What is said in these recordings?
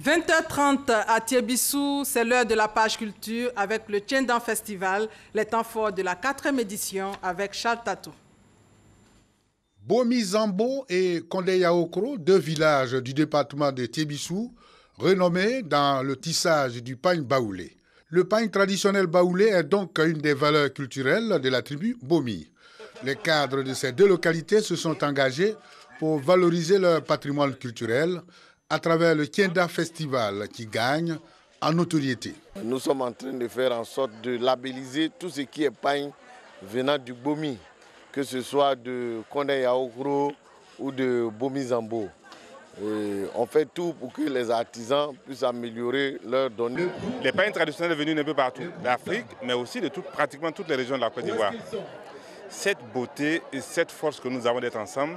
20h30 à Thiébissou, c'est l'heure de la page culture avec le Tiendan Festival, les temps forts de la 4e édition avec Charles Tatou. Bomi Zambo et Kondé Yaokro, deux villages du département de Thiébissou, renommés dans le tissage du pagne baoulé. Le pagne traditionnel baoulé est donc une des valeurs culturelles de la tribu Bomi. Les cadres de ces deux localités se sont engagés pour valoriser leur patrimoine culturel à travers le Tiendan Festival qui gagne en notoriété. Nous sommes en train de faire en sorte de labelliser tout ce qui est pagne venant du Bomi, que ce soit de Kondé Yaokro ou de Bomi Zambo. On fait tout pour que les artisans puissent améliorer leurs données. Les pains traditionnels venus d'un peu partout, d'Afrique, mais aussi de pratiquement toutes les régions de la Côte d'Ivoire. Cette beauté et cette force que nous avons d'être ensemble,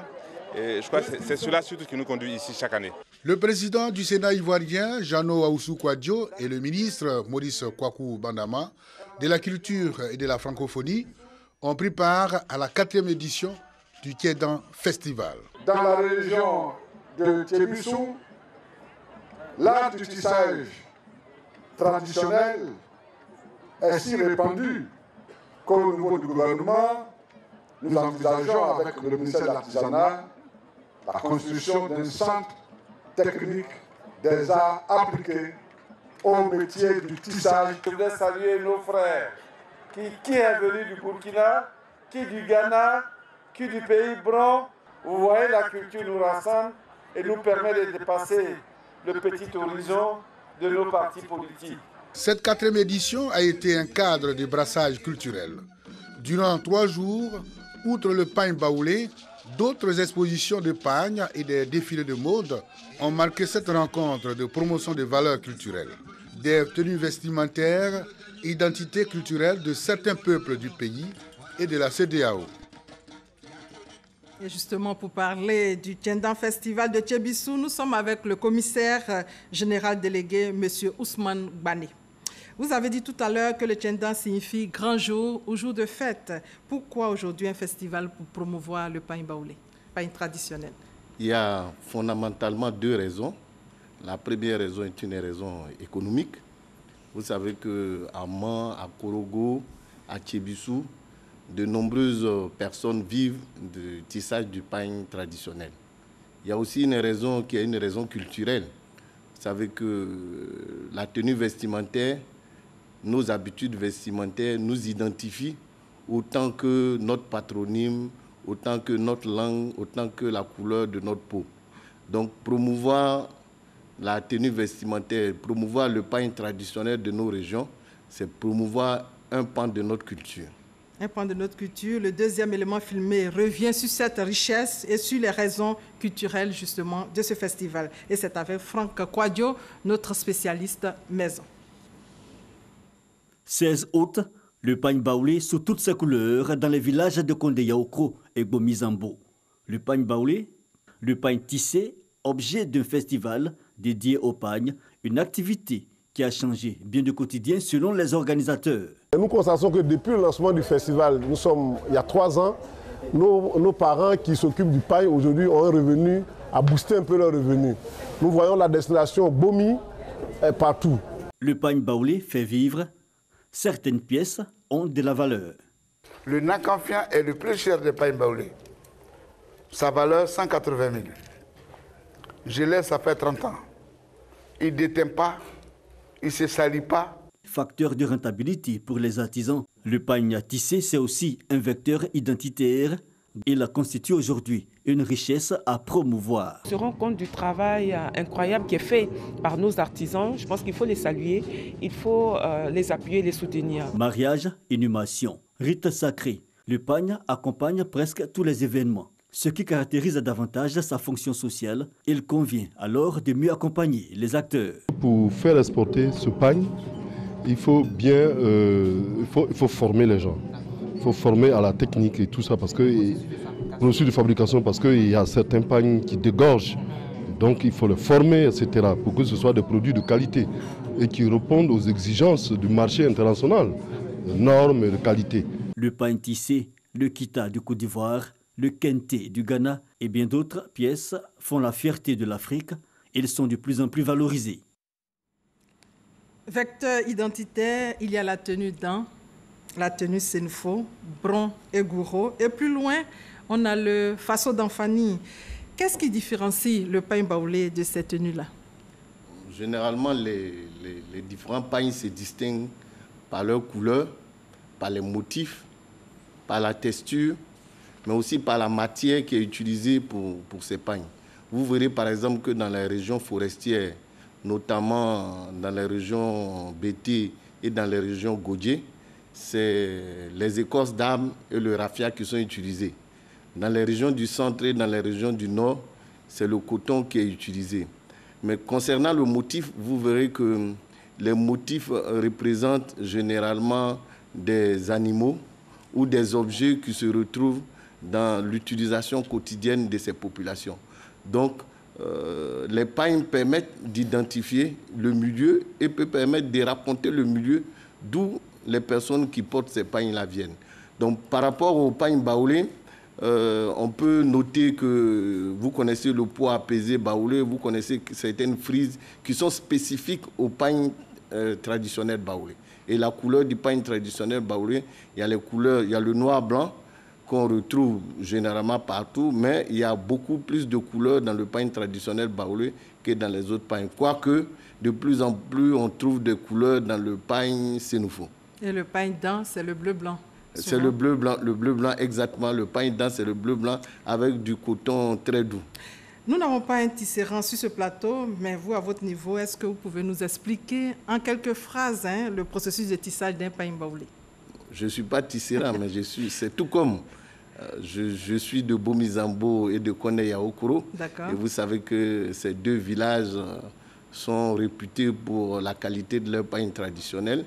je crois que c'est cela surtout qui nous conduit ici chaque année. Le président du Sénat ivoirien, Jeannot Ahoussou Kouadio, et le ministre Maurice Kwaku Bandama de la culture et de la francophonie ont pris part à la 4e édition du Tiendan Festival. Dans la région de Thiébissou, l'art du tissage traditionnel est si répandu qu'au niveau du gouvernement, nous envisageons avec le ministère de l'Artisanat la construction d'un centre technique des arts appliqués au métier du tissage. Je voudrais saluer nos frères qui est venu du Burkina, qui du Ghana, qui du pays Bron. Vous voyez, la culture nous rassemble et nous permet de dépasser le petit horizon de nos partis politiques. Cette 4e édition a été un cadre de brassage culturel. Durant 3 jours, outre le pagne baoulé, d'autres expositions de pagne et des défilés de mode ont marqué cette rencontre de promotion des valeurs culturelles. Des tenues vestimentaires, identités culturelles de certains peuples du pays et de la CEDEAO. Et justement, pour parler du Tiendan Festival de Thiébissou, nous sommes avec le commissaire général délégué, M. Ousmane Bane. Vous avez dit tout à l'heure que le Tiendan signifie grand jour ou jour de fête. Pourquoi aujourd'hui un festival pour promouvoir le pagne baoulé, pagne traditionnel? Il y a fondamentalement 2 raisons. La première raison est une raison économique. Vous savez qu'à Man, à Korogo, à Thiébissou, de nombreuses personnes vivent du tissage du pagne traditionnel. Il y a aussi une raison qui est une raison culturelle. Vous savez que la tenue vestimentaire, nos habitudes vestimentaires nous identifient autant que notre patronyme, autant que notre langue, autant que la couleur de notre peau. Donc promouvoir la tenue vestimentaire, promouvoir le pagne traditionnel de nos régions, c'est promouvoir un pan de notre culture. Un pan de notre culture. Le deuxième élément filmé revient sur cette richesse et sur les raisons culturelles justement de ce festival. Et c'est avec Franck Kouadio, notre spécialiste maison. 16 août, le pagne baoulé sous toutes ses couleurs dans les villages de Kondé Yaokro et Bomi Zambo. Le pagne baoulé, le pagne tissé, objet d'un festival dédié au pagne, une activité qui a changé bien du quotidien selon les organisateurs. Nous constatons que depuis le lancement du festival, il y a 3 ans, nos parents qui s'occupent du pagne aujourd'hui ont un revenu, à booster un peu leur revenu. Nous voyons la destination Bomi partout. Le pagne baoulé fait vivre. Certaines pièces ont de la valeur. Le Nakamfian est le plus cher des pagnes baoulés. Sa valeur, 180 000. Je l'ai, ça fait 30 ans. Il ne déteint pas, il ne se salit pas. Facteur de rentabilité pour les artisans, le pagne à tisser, c'est aussi un vecteur identitaire. Il constitue aujourd'hui une richesse à promouvoir. On se rend compte du travail incroyable qui est fait par nos artisans. Je pense qu'il faut les saluer, il faut les appuyer, les soutenir. Mariage, inhumation, rite sacré. Le pagne accompagne presque tous les événements. Ce qui caractérise davantage sa fonction sociale, il convient alors de mieux accompagner les acteurs. Pour faire exporter ce pagne, il faut former les gens. Il faut former à la technique et tout ça, parce que processus de fabrication, parce qu'il y a certains pagnes qui dégorgent. Donc il faut les former, etc., pour que ce soit des produits de qualité et qui répondent aux exigences du marché international, normes et de qualité. Le pagne tissé, le kita du Côte d'Ivoire, le kenté du Ghana et bien d'autres pièces font la fierté de l'Afrique. Ils sont de plus en plus valorisés. Vecteur identitaire, il y a la tenue dent, la tenue Senfo, Bron et Gouraud. Et plus loin, on a le Faso d'Anfani. Qu'est-ce qui différencie le pain baoulé de cette tenue-là? Généralement, les différents pains se distinguent par leur couleur, par les motifs, par la texture, mais aussi par la matière qui est utilisée pour ces pains. Vous verrez par exemple que dans les régions forestières, notamment dans les régions Bété et dans les régions Godje, c'est les écorces d'arbres et le raffia qui sont utilisés. Dans les régions du centre et dans les régions du nord, c'est le coton qui est utilisé. Mais concernant le motif, vous verrez que les motifs représentent généralement des animaux ou des objets qui se retrouvent dans l'utilisation quotidienne de ces populations. Donc, les pains permettent d'identifier le milieu et peuvent permettre de raconter le milieu d'où les personnes qui portent ces pains-là viennent. Donc, par rapport aux pains baoulés, on peut noter que vous connaissez le poids apaisé baoulé, vous connaissez certaines frises qui sont spécifiques au pain traditionnel baoulé. Et la couleur du pain traditionnel baoulé, il y a les couleurs, il y a le noir-blanc qu'on retrouve généralement partout, mais il y a beaucoup plus de couleurs dans le pain traditionnel baoulé que dans les autres pains. Quoique, de plus en plus, on trouve des couleurs dans le pain Senfo. Et le pain dent, c'est le bleu-blanc. C'est le bleu-blanc exactement. Le pain dent, c'est le bleu-blanc avec du coton très doux. Nous n'avons pas un tisserand sur ce plateau, mais vous, à votre niveau, est-ce que vous pouvez nous expliquer en quelques phrases le processus de tissage d'un pain baoulé? Je ne suis pas tisserand, mais c'est tout comme je suis de Bomizambo et de Kondé-Yaoukro. Et vous savez que ces deux villages sont réputés pour la qualité de leur pain traditionnel.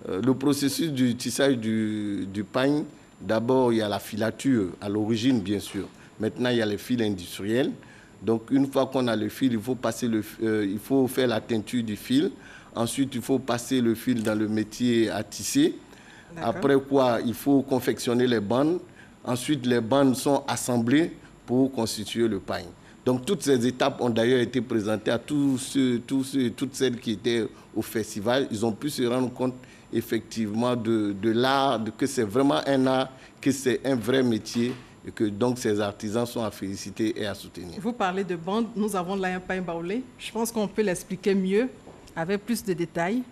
Le processus du tissage du pain, d'abord, il y a la filature à l'origine, bien sûr. Maintenant, il y a les fils industriels. Donc, une fois qu'on a le fil, il faut faire la teinture du fil. Ensuite, il faut passer le fil dans le métier à tisser. Après quoi, il faut confectionner les bandes. Ensuite, les bandes sont assemblées pour constituer le pain. Donc, toutes ces étapes ont d'ailleurs été présentées à toutes celles qui étaient au festival. Ils ont pu se rendre compte effectivement de l'art, que c'est vraiment un art, que c'est un vrai métier et que donc ces artisans sont à féliciter et à soutenir. Vous parlez de bandes, nous avons là un pain baoulé. Je pense qu'on peut l'expliquer mieux, avec plus de détails.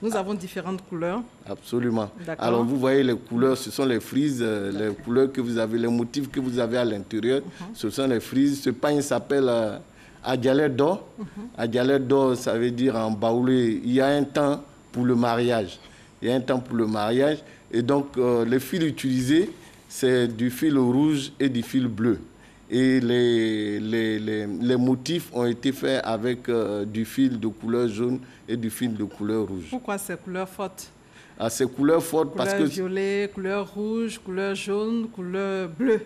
Nous avons différentes couleurs. Absolument. Alors vous voyez les couleurs, ce sont les frises, les couleurs que vous avez, les motifs que vous avez à l'intérieur, ce sont les frises. Ce pain s'appelle Adjalé d'or. Adjalé d'or, ça veut dire en baoulé, il y a un temps pour le mariage. Il y a un temps pour le mariage. Et donc, les fils utilisés, c'est du fil rouge et du fil bleu. Et les motifs ont été faits avec du fil de couleur jaune et du fil de couleur rouge. Pourquoi ces couleurs fortes? Ces couleurs fortes parce que... Couleur violet, couleur rouge, couleur jaune, couleur bleue.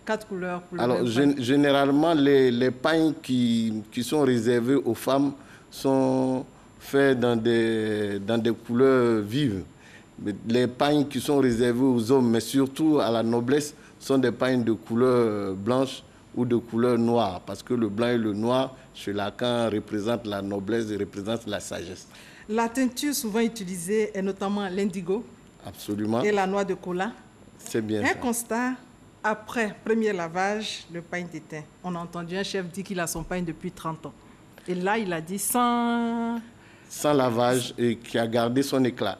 4 couleurs. Pour alors, généralement, les pains qui sont réservés aux femmes sont faits dans des couleurs vives. Les pains qui sont réservés aux hommes, mais surtout à la noblesse, sont des pains de couleur blanche ou de couleur noire, parce que le blanc et le noir, chez Lacan, représentent la noblesse et représentent la sagesse. La teinture souvent utilisée est notamment l'indigo. Absolument. Et la noix de cola. C'est bien ça. Un constat, après premier lavage, le pain déteint. On a entendu un chef dire qu'il a son pain depuis 30 ans. Et là, il a dit sans lavage et qui a gardé son éclat.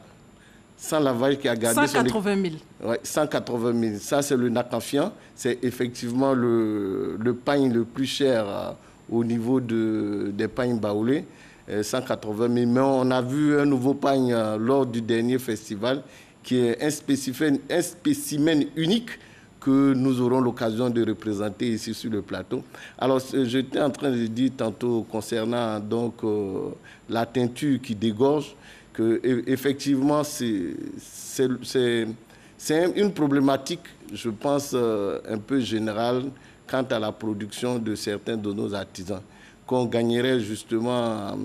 Sans lavage qui a gardé 180 000. Oui, 180 000. Ça, c'est le Nakafian. C'est effectivement le pain le plus cher au niveau des pains baoulés. 180 000. Mais on a vu un nouveau pain lors du dernier festival qui est un spécimen unique que nous aurons l'occasion de représenter ici sur le plateau. Alors, j'étais en train de dire tantôt concernant donc, la teinture qui dégorge, que effectivement c'est une problématique, je pense, un peu générale quant à la production de certains de nos artisans, qu'on gagnerait justement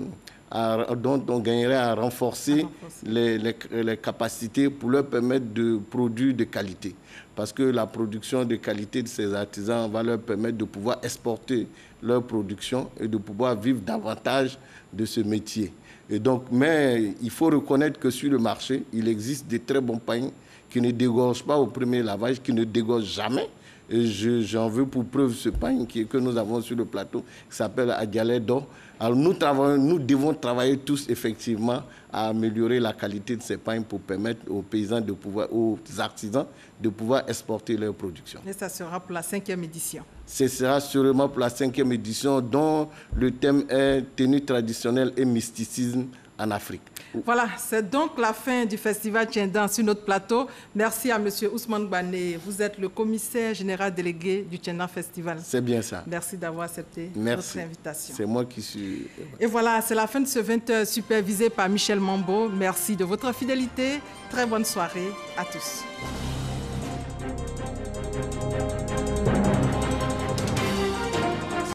dont on gagnerait à renforcer les capacités pour leur permettre de produire de qualité. Parce que la production de qualité de ces artisans va leur permettre de pouvoir exporter leur production et de pouvoir vivre davantage de ce métier. Et donc, mais il faut reconnaître que sur le marché, il existe de très bons pains qui ne dégorgent pas au premier lavage, qui ne dégorgent jamais. Et j'en veux pour preuve ce pain que nous avons sur le plateau, qui s'appelle Adialé d'or. Alors nous devons travailler tous effectivement à améliorer la qualité de ces pains pour permettre aux paysans, aux artisans de pouvoir exporter leur production. Et ça sera pour la 5e édition. Ce sera sûrement pour la 5e édition dont le thème est tenue traditionnelle et mysticisme en Afrique. Voilà, c'est donc la fin du festival Tiendan sur notre plateau. Merci à M. Ousmane Gbané. Vous êtes le commissaire général délégué du Tiendan Festival. C'est bien ça. Merci d'avoir accepté notre invitation. C'est moi qui suis... Et voilà, c'est la fin de ce 20h supervisé par Michel Mambo. Merci de votre fidélité. Très bonne soirée à tous.